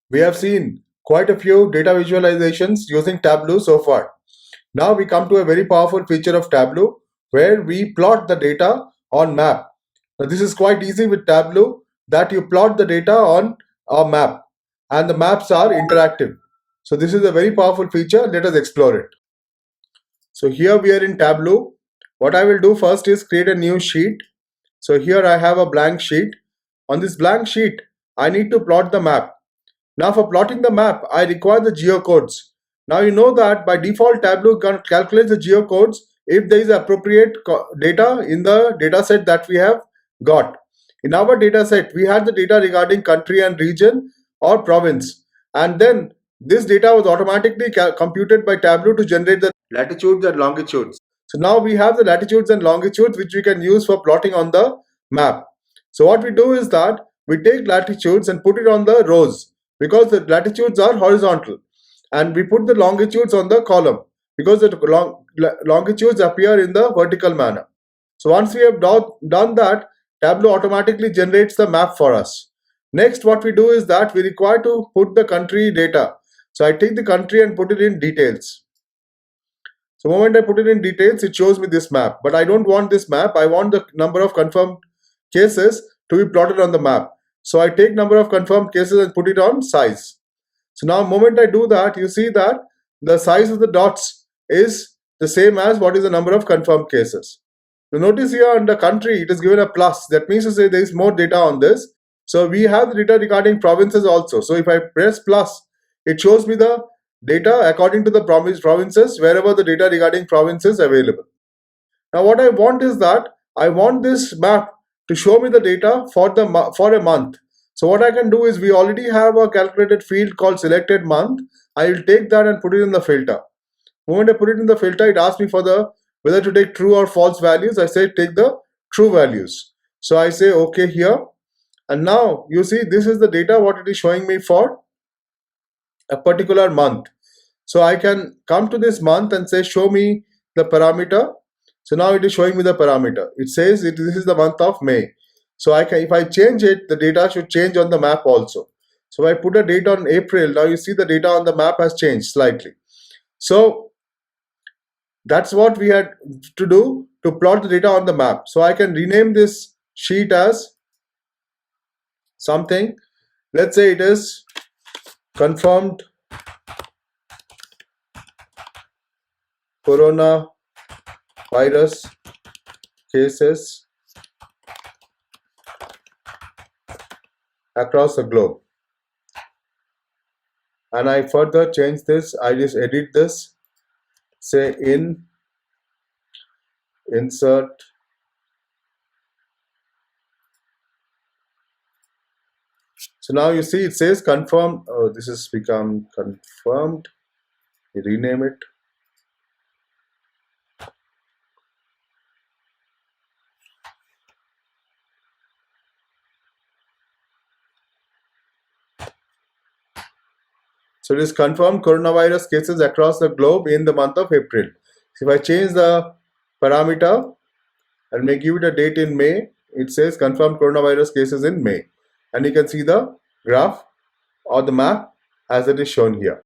We have seen quite a few data visualizations using Tableau so far. Now we come to a very powerful feature of Tableau where we plot the data on map. Now this is quite easy with Tableau, that you plot the data on a map and the maps are interactive. So this is a very powerful feature. Let us explore it. So here we are in Tableau. What I will do first is create a new sheet. So here I have a blank sheet. On this blank sheet, I need to plot the map. Now for plotting the map, I require the geocodes. Now you know that by default Tableau calculates the geocodes if there is appropriate data in the data set that we have got. In our data set, we had the data regarding country and region or province, and then this data was automatically computed by Tableau to generate the latitudes and longitudes. So now we have the latitudes and longitudes which we can use for plotting on the map. So what we do is that we take latitudes and put it on the rows because the latitudes are horizontal, and we put the longitudes on the column because the longitudes appear in the vertical manner. So once we have done that, Tableau automatically generates the map for us. Next, what we do is that we require to put the country data. So I take the country and put it in details. So the moment I put it in details, it shows me this map. But I don't want this map. I want the number of confirmed cases to be plotted on the map. So I take number of confirmed cases and put it on size. So now the moment I do that, you see that the size of the dots is the same as what is the number of confirmed cases. So notice here under country, it is given a plus. That means to say there is more data on this. So we have the data regarding provinces also. So if I press plus, it shows me the data according to the provinces wherever the data regarding provinces is available. Now what I want is that I want this map to show me the data for a month. So what I can do is we already have a calculated field called selected month. I will take that and put it in the filter. The moment I put it in the filter, it asks me for the whether to take true or false values. I say take the true values. So I say okay here, and now you see this is the data what it is showing me for a particular month. So I can come to this month and say show me the parameter. So now it is showing me the parameter. It says this is the month of May. So I can, if I change it, the data should change on the map also. So I put a date on April. Now you see the data on the map has changed slightly. So that's what we had to do to plot the data on the map. So I can rename this sheet as something. Let's say it is confirmed coronavirus cases across the globe. And I further change this. I just edit this. Say in insert so now you see it says confirm. Oh, this has become confirmed. We rename it. So it is confirmed coronavirus cases across the globe in the month of April. So if I change the parameter and may give it a date in May, it says confirmed coronavirus cases in May. And you can see the graph or the map as it is shown here.